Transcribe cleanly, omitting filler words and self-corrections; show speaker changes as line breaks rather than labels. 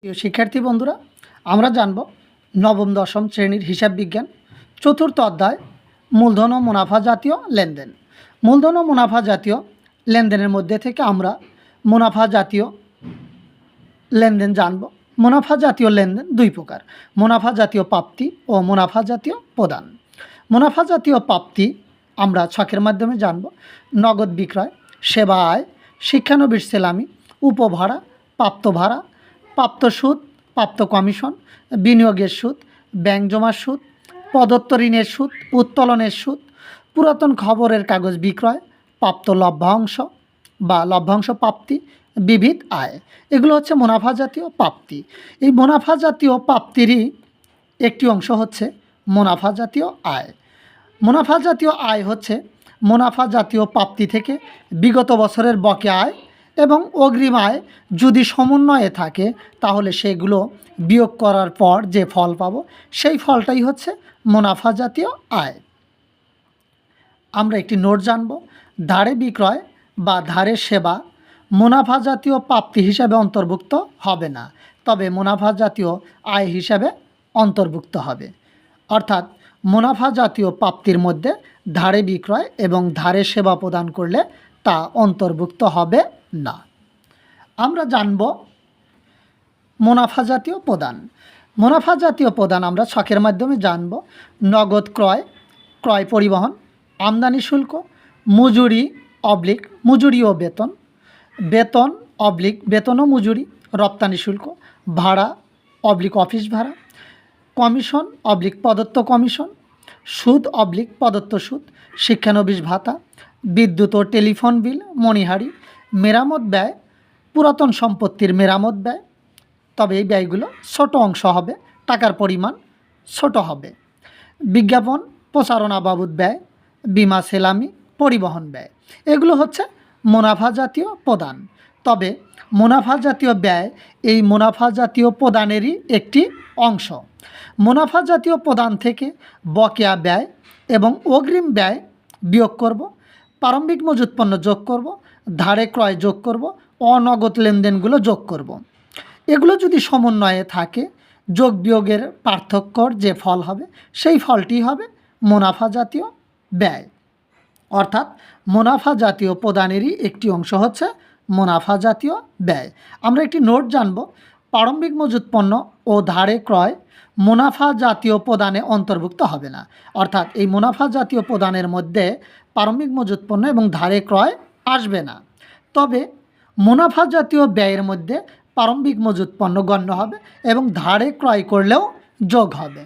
প্রিয় শিক্ষার্থী বন্ধুরা, আমরা জানব নবম দশম শ্রেণীর হিসাব বিজ্ঞান চতুর্থ অধ্যায় মূলধন ও মুনাফা জাতীয় লেনদেন। মূলধন ও মুনাফা জাতীয় লেনদেনের মধ্যে থেকে আমরা মুনাফা জাতীয় লেনদেন জানব। মুনাফা জাতীয় লেনদেন দুই প্রকার: মুনাফা জাতীয় প্রাপ্তি ও মুনাফা জাতীয় প্রদান। মুনাফা জাতীয় প্রাপ্তি আমরা ছকের মাধ্যমে জানব। নগদ বিক্রয়, সেবা আয়, শিক্ষানবিশ সেলামি, উপভাড়া, প্রাপ্ত ভাড়া, প্রাপ্ত সুদ, প্রাপ্ত কমিশন, বিনিয়োগের সুদ, ব্যাংক জমার সুদ, প্রদত্ত ঋণের সুদ, উত্তোলনের সুদ, পুরাতন খবরের কাগজ বিক্রয়, প্রাপ্ত লভ্যাংশ বা লভ্যাংশ প্রাপ্তি, বিবিধ আয়। এগুলো হচ্ছে মুনাফা জাতীয় প্রাপ্তি। এই মুনাফা জাতীয় প্রাপ্তিরই একটি অংশ হচ্ছে মুনাফা জাতীয় আয়। মুনাফা জাতীয় আয় হচ্ছে মুনাফা জাতীয় প্রাপ্তি থেকে বিগত বছরের বকেয়া আয় এবং অগ্রিম আয় যদি সমন্বয়ে থাকে তাহলে সেগুলো বিয়োগ করার পর যে ফল পাবো সেই ফলটাই হচ্ছে মুনাফা জাতীয় আয়। আমরা একটি নোট জানব। ধারে বিক্রয় বা ধারে সেবা মুনাফা জাতীয় প্রাপ্তি হিসাবে অন্তর্ভুক্ত হবে না, তবে মুনাফা জাতীয় আয় হিসাবে অন্তর্ভুক্ত হবে। অর্থাৎ মুনাফা জাতীয় প্রাপ্তির মধ্যে ধারে বিক্রয় এবং ধারে সেবা প্রদান করলে তা অন্তর্ভুক্ত হবে না। আমরা জানব মুনাফা জাতীয় প্রদান। মুনাফা জাতীয় প্রদান আমরা ছকের মাধ্যমে জানব। নগদ ক্রয়, ক্রয় পরিবহন, আমদানি শুল্ক, মজুরি অবলিক মজুরি ও বেতন, বেতন অবলিক বেতন ও মজুরি, রপ্তানি শুল্ক, ভাড়া অবলিক অফিস ভাড়া, কমিশন অবলিক প্রদত্ত কমিশন, সুদ অবলিক প্রদত্ত সুদ, শিক্ষানবিশ ভাতা, বিদ্যুৎ ও টেলিফোন বিল, মণিহারি, মেরামত ব্যয়, পুরাতন সম্পত্তির মেরামত ব্যয়, তবে এই ব্যয়গুলো ছোট অংশ হবে, টাকার পরিমাণ ছোট হবে। বিজ্ঞাপন প্রচারণা বাবদ ব্যয়, বিমা সেলামি, পরিবহন ব্যয়, এগুলো হচ্ছে মুনাফা জাতীয় প্রদান। তবে মুনাফা জাতীয় ব্যয় এই মুনাফা জাতীয় প্রদানেরই একটি অংশ। মুনাফা জাতীয় প্রদান থেকে বকেয়া ব্যয় এবং অগ্রিম ব্যয় বিয়োগ করব, প্রারম্ভিক মজুত পণ্য যোগ করব, ধারে ক্রয় যোগ করব, অনগদ লেনদেনগুলো যোগ করব। এগুলো যদি সমন্বয়ে থাকে যোগ বিয়োগের পার্থক্যর যে ফল হবে সেই ফলটি হবে মুনাফা জাতীয় ব্যয়। অর্থাৎ মুনাফা জাতীয় প্রদানেরই একটি অংশ হচ্ছে মুনাফা জাতীয় ব্যয়। আমরা একটি নোট জানব। প্রারম্ভিক মজুত পণ্য ও ধারে ক্রয় মুনাফা জাতীয় প্রদানে অন্তর্ভুক্ত হবে না। অর্থাৎ এই মুনাফা জাতীয় প্রদানের মধ্যে প্রারম্ভিক মজুত পণ্য এবং ধারে ক্রয় আসবে না। তবে মুনাফা জাতীয় ব্যয়ের মধ্যে প্রারম্ভিক মজুত পণ্য গণ্য হবে এবং ধারে ক্রয় করলেও যোগ হবে।